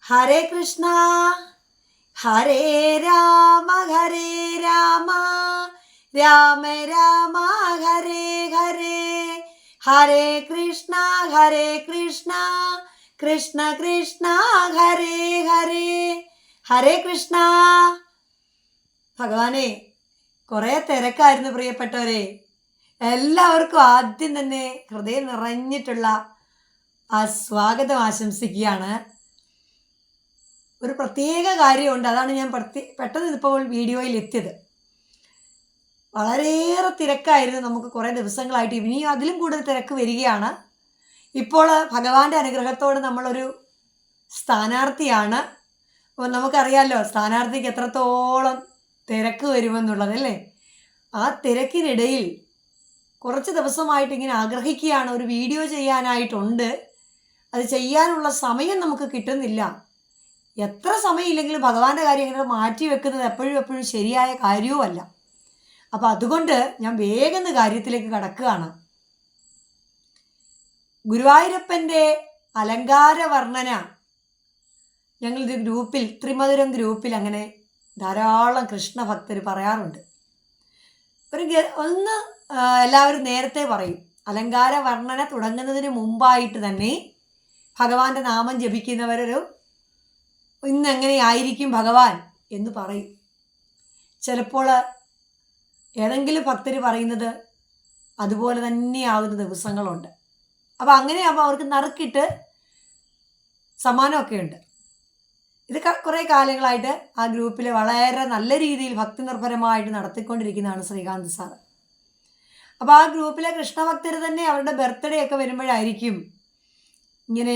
ഹരേ കൃഷ്ണ ഹരേ രാമ രാമ രാമ ഹരേ ഹരേ ഹരേ കൃഷ്ണ കൃഷ്ണ കൃഷ്ണ ഹരേ ഹരേ ഹരേ കൃഷ്ണ. ഭഗവാനെ, കുറേ തിരക്കായിരുന്നു പ്രിയപ്പെട്ടവരെ. എല്ലാവർക്കും ആദ്യം തന്നെ ഹൃദയം നിറഞ്ഞിട്ടുള്ള ആ സ്വാഗതം ആശംസിക്കുകയാണ്. ഒരു പ്രത്യേക കാര്യമുണ്ട്, അതാണ് ഞാൻ പെട്ടെന്ന് ഇപ്പോൾ വീഡിയോയിൽ എത്തിയത്. വളരെയേറെ തിരക്കായിരുന്നു നമുക്ക് കുറേ ദിവസങ്ങളായിട്ട്. ഇനിയും അതിലും കൂടുതൽ തിരക്ക് വരികയാണ്. ഇപ്പോൾ ഭഗവാന്റെ അനുഗ്രഹത്തോട് നമ്മളൊരു സ്ഥാനാർത്ഥിയാണ്. അപ്പോൾ നമുക്കറിയാമല്ലോ സ്ഥാനാർത്ഥിക്ക് എത്രത്തോളം തിരക്ക് വരുമെന്നുള്ളതല്ലേ. ആ തിരക്കിനിടയിൽ കുറച്ച് ദിവസമായിട്ട് ഇങ്ങനെ ആഗ്രഹിക്കുകയാണ്, ഒരു വീഡിയോ ചെയ്യാനായിട്ടുണ്ട്. അത് ചെയ്യാനുള്ള സമയം നമുക്ക് കിട്ടുന്നില്ല. എത്ര സമയമില്ലെങ്കിലും ഭഗവാന്റെ കാര്യം ഇങ്ങനെ മാറ്റി വെക്കുന്നത് എപ്പോഴും ശരിയായ കാര്യവുമല്ല. അപ്പം അതുകൊണ്ട് ഞാൻ വേഗം കാര്യത്തിലേക്ക് കടക്കുകയാണ്. ഗുരുവായൂരപ്പൻ്റെ അലങ്കാര വർണ്ണന ഞങ്ങളൊരു ഗ്രൂപ്പിൽ, ത്രിമധുരം ഗ്രൂപ്പിൽ അങ്ങനെ ധാരാളം കൃഷ്ണഭക്തർ പറയാറുണ്ട്. ഒന്ന് എല്ലാവരും നേരത്തെ പറയും, അലങ്കാര വർണ്ണന തുടങ്ങുന്നതിന് മുമ്പായിട്ട് തന്നെ ഭഗവാന്റെ നാമം ജപിക്കുന്നവരൊരു ഇന്നെങ്ങനെയായിരിക്കും ഭഗവാൻ എന്ന് പറയും. ചിലപ്പോൾ ഏതെങ്കിലും ഭക്തർ പറയുന്നത് അതുപോലെ തന്നെയാകുന്ന ദിവസങ്ങളുണ്ട്. അപ്പോൾ അങ്ങനെയാകുമ്പോൾ അവർക്ക് നറുക്കിട്ട് സമ്മാനമൊക്കെ ഉണ്ട്. ഇത് കുറേ കാലങ്ങളായിട്ട് ആ ഗ്രൂപ്പിൽ വളരെ നല്ല രീതിയിൽ ഭക്തി നിർഭരമായിട്ട് നടത്തിക്കൊണ്ടിരിക്കുന്നതാണ് ശ്രീകാന്ത് സാറ്. അപ്പോൾ ആ ഗ്രൂപ്പിലെ കൃഷ്ണഭക്തർ തന്നെ അവരുടെ ബർത്ത്ഡേ ഒക്കെ വരുമ്പോഴായിരിക്കും ഇങ്ങനെ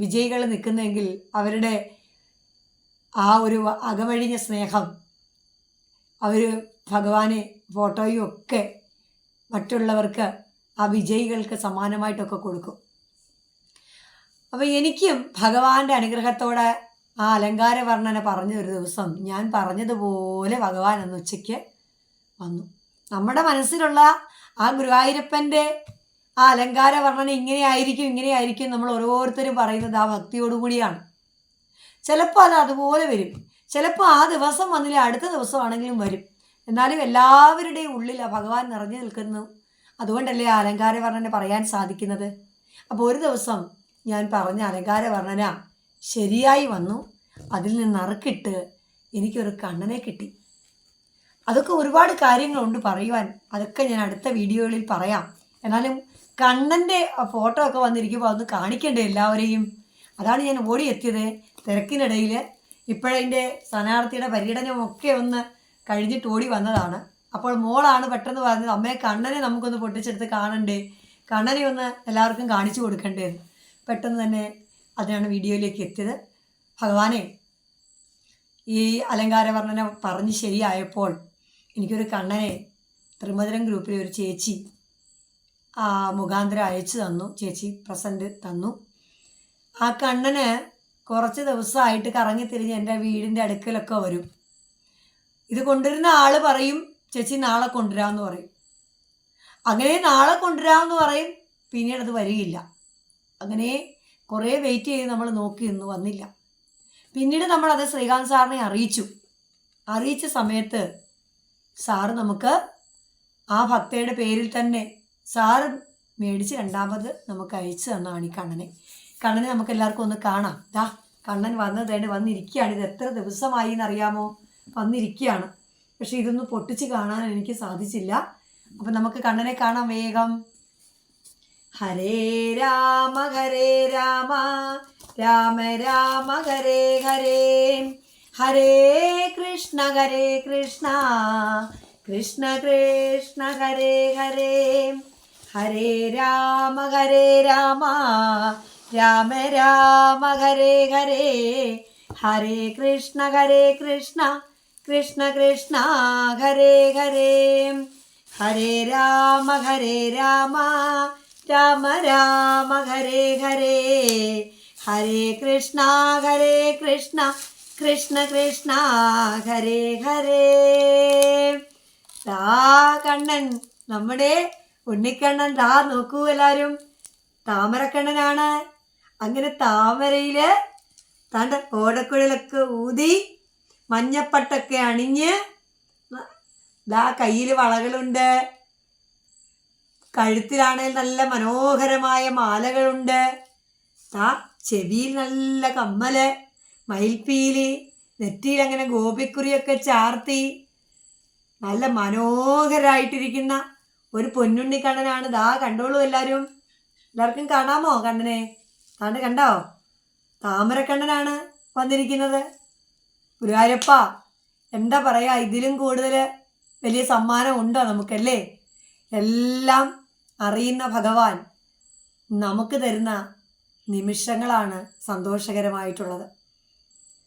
വിജയികൾ നിൽക്കുന്നതെങ്കിൽ അവരുടെ ആ ഒരു അകമഴിഞ്ഞ സ്നേഹം, അവർ ഭഗവാനെ ഫോട്ടോയും ഒക്കെ മറ്റുള്ളവർക്ക്, ആ വിജയികൾക്ക് സമ്മാനമായിട്ടൊക്കെ കൊടുക്കും. അപ്പോൾ എനിക്കും ഭഗവാന്റെ അനുഗ്രഹത്തോടെ ആ അലങ്കാര വർണ്ണന പറഞ്ഞ ഒരു ദിവസം ഞാൻ പറഞ്ഞതുപോലെ ഭഗവാൻ അന്ന് ഉച്ചയ്ക്ക് വന്നു. നമ്മുടെ മനസ്സിലുള്ള ആ ഗുരുവായൂരപ്പൻ്റെ ആ അലങ്കാര വർണ്ണന ഇങ്ങനെയായിരിക്കും നമ്മൾ ഓരോരുത്തരും പറയുന്നത് ആ ഭക്തിയോടുകൂടിയാണ്. ചിലപ്പോൾ അത് അതുപോലെ വരും, ചിലപ്പോൾ ആ ദിവസം വന്നില്ല അടുത്ത ദിവസമാണെങ്കിലും വരും. എന്നാലും എല്ലാവരുടെയും ഉള്ളിൽ ആ ഭഗവാൻ നിറഞ്ഞു നിൽക്കുന്നു. അതുകൊണ്ടല്ലേ ആ അലങ്കാര വർണ്ണന പറയാൻ സാധിക്കുന്നത്. അപ്പോൾ ഒരു ദിവസം ഞാൻ പറഞ്ഞ അലങ്കാര വർണ്ണന ശരിയായി വന്നു. അതിൽ നിന്ന് നറുക്കിട്ട് എനിക്കൊരു കണ്ണനെ കിട്ടി. അതൊക്കെ ഒരുപാട് കാര്യങ്ങളുണ്ട് പറയുവാൻ, അതൊക്കെ ഞാൻ അടുത്ത വീഡിയോകളിൽ പറയാം. എന്നാലും കണ്ണൻ്റെ ഫോട്ടോ ഒക്കെ വന്നിരിക്കുമ്പോൾ അതൊന്ന് കാണിക്കണ്ടേ എല്ലാവരെയും. അതാണ് ഞാൻ ഓടിയെത്തിയത് തിരക്കിനിടയിൽ. ഇപ്പോഴതിൻ്റെ സ്ഥാനാർത്ഥിയുടെ പര്യടനമൊക്കെ ഒന്ന് കഴിഞ്ഞിട്ട് ഓടി വന്നതാണ്. അപ്പോൾ മോളാണ് പെട്ടെന്ന് പറഞ്ഞത്, അമ്മയെ കണ്ണനെ നമുക്കൊന്ന് പൊട്ടിച്ചെടുത്ത് കാണണ്ടേ, കണ്ണനെ ഒന്ന് എല്ലാവർക്കും കാണിച്ചു കൊടുക്കണ്ടേ. പെട്ടെന്ന് തന്നെ അതിനാണ് വീഡിയോയിലേക്ക് എത്തിയത്. ഭഗവാനെ, ഈ അലങ്കാര വർണ്ണന പറഞ്ഞ് ശരിയായപ്പോൾ എനിക്കൊരു കണ്ണനെ ത്രിമധുരം ഗ്രൂപ്പിലെ ഒരു ചേച്ചി മുഖാന്തരം അയച്ചു തന്നു. ചേച്ചി പ്രസൻറ്റ് തന്നു. ആ കണ്ണന് കുറച്ച് ദിവസമായിട്ട് കറങ്ങി തിരിഞ്ഞ് എൻ്റെ വീടിൻ്റെ അടുക്കലൊക്കെ വരും. ഇത് കൊണ്ടുവരുന്ന ആൾ പറയും, ചേച്ചി നാളെ കൊണ്ടുവരാമെന്ന് പറയും. അങ്ങനെ നാളെ കൊണ്ടുവരാമെന്ന് പറയും, പിന്നീട് അത് വരികയില്ല. അങ്ങനെ കുറേ വെയിറ്റ് ചെയ്ത് നമ്മൾ നോക്കി നിന്നു, വന്നില്ല. പിന്നീട് നമ്മളത് ശ്രീകാന്ത് സാറിനെ അറിയിച്ച സമയത്ത് സാറ് നമുക്ക് ആ ഭക്തയുടെ പേരിൽ തന്നെ സാറ് മേടിച്ച് രണ്ടാമത് നമുക്ക് അയച്ചു തന്നാണ് ഈ കണ്ണനെ നമുക്ക് എല്ലാവർക്കും ഒന്ന് കാണാം. കണ്ണൻ വന്നിരിക്കുകയാണ്. ഇത് എത്ര ദിവസമായി എന്നറിയാമോ, വന്നിരിക്കുകയാണ്. പക്ഷെ ഇതൊന്നും പൊട്ടിച്ച് കാണാൻ എനിക്ക് സാധിച്ചില്ല. അപ്പം നമുക്ക് കണ്ണനെ കാണാം വേഗം. ഹരേ രാമ രാമ രാമ ഹരേ ഹരേ ഹരേ കൃഷ്ണ കൃഷ്ണ കൃഷ്ണ ഹരേ ഹരേ ഹരേ രാമ രാമ രാമ ഹരേ ഹരേ ഹരേ കൃഷ്ണ കൃഷ്ണ കൃഷ്ണ ഹരേ ഹരേ ഹരേ രാമ രാമ രാമ ഹരേ ഹരേ ഹരേ കൃഷ്ണ കൃഷ്ണ കൃഷ്ണ ഹരേ ഹരേ. കണ്ണൻ, നമ്മുടെ ഉണ്ണിക്കണ്ണൻ നോക്കൂ എല്ലാവരും, താമരക്കണ്ണനാണ്. അങ്ങനെ താമരയിൽ താണ്ട ഓടക്കുഴലൊക്കെ ഊതി മഞ്ഞപ്പട്ടൊക്കെ അണിഞ്ഞ് ദാ കയ്യിൽ വളകളുണ്ട്, കഴുത്തിലാണെങ്കിൽ നല്ല മനോഹരമായ മാലകളുണ്ട്, ദാ ചെവിയിൽ നല്ല കമ്മല്, മയിൽപ്പീലി, നെറ്റിയിൽ അങ്ങനെ ഗോപിക്കുറിയൊക്കെ ചാർത്തി നല്ല മനോഹരായിട്ടിരിക്കുന്ന ഒരു പൊന്നുണ്ണിക്കണ്ണനാണ്. ദാ കണ്ടോളൂ എല്ലാവരും. എല്ലാവർക്കും കാണാമോ കണ്ണനെ? താണ്ട് കണ്ടോ? താമരക്കണ്ണനാണ് വന്നിരിക്കുന്നത്. ഗുരുവായൂരപ്പ, എന്താ പറയാ, ഇതിലും കൂടുതൽ വലിയ സമ്മാനം ഉണ്ടോ നമുക്കല്ലേ? എല്ലാം അറിയുന്ന ഭഗവാൻ നമുക്ക് തരുന്ന നിമിഷങ്ങളാണ് സന്തോഷകരമായിട്ടുള്ളത്.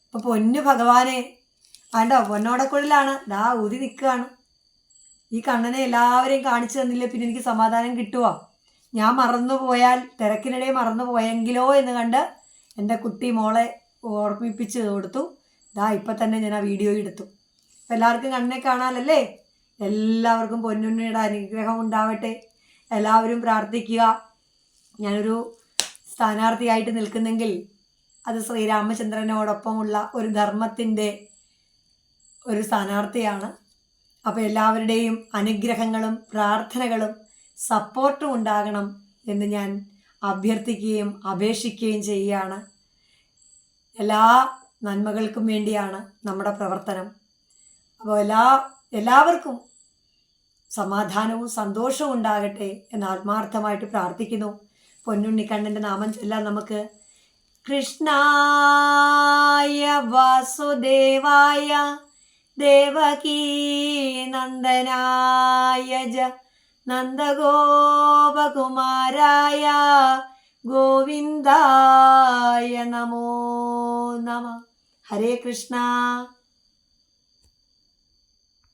അപ്പോൾ പൊന്നു ഭഗവാനെ കണ്ടോ, പൊന്നോടക്കുഴലാണ് ദാ ഊതി നിൽക്കുകയാണ്. ഈ കണ്ണനെ എല്ലാവരെയും കാണിച്ചു തന്നില്ലേ പിന്നെ എനിക്ക് സമാധാനം കിട്ടുമോ? ഞാൻ മറന്നുപോയാൽ, തിരക്കിനിടെ മറന്നു പോയെങ്കിലോ എന്ന് കണ്ട് എൻ്റെ കുട്ടി മോളെ ഓർമ്മിപ്പിച്ച് കൊടുത്തു. ദാ ഇപ്പം തന്നെ ഞാൻ ആ വീഡിയോ എടുത്തു. അപ്പം എല്ലാവർക്കും കണ്ണനെ കാണാനല്ലേ? എല്ലാവർക്കും പൊന്നുണ്ണിയുടെ അനുഗ്രഹം ഉണ്ടാവട്ടെ. എല്ലാവരും പ്രാർത്ഥിക്കുക. ഞാനൊരു സ്ഥാനാർത്ഥിയായിട്ട് നിൽക്കുന്നെങ്കിൽ അത് ശ്രീരാമചന്ദ്രനോടൊപ്പമുള്ള ഒരു ധർമ്മത്തിൻ്റെ ഒരു സ്ഥാനാർത്ഥിയാണ്. അപ്പോൾ എല്ലാവരുടെയും അനുഗ്രഹങ്ങളും പ്രാർത്ഥനകളും സപ്പോർട്ടും ഉണ്ടാകണം എന്ന് ഞാൻ അഭ്യർത്ഥിക്കുകയും അപേക്ഷിക്കുകയും ചെയ്യുകയാണ്. എല്ലാ നന്മകൾക്കും വേണ്ടിയാണ് നമ്മുടെ പ്രവർത്തനം. അപ്പോൾ എല്ലാവർക്കും സമാധാനവും സന്തോഷവും ഉണ്ടാകട്ടെ എന്ന് ആത്മാർത്ഥമായിട്ട് പ്രാർത്ഥിക്കുന്നു. പൊന്നുണ്ണിക്കണ്ണൻ്റെ നാമം ചൊല്ലാൻ നമുക്ക്. കൃഷ്ണായ വാസുദേവായ ദേവകീ നന്ദനായ നന്ദഗോപകുമാരായ ഗോവിന്ദായ നമോ നമ. ഹരേ കൃഷ്ണ.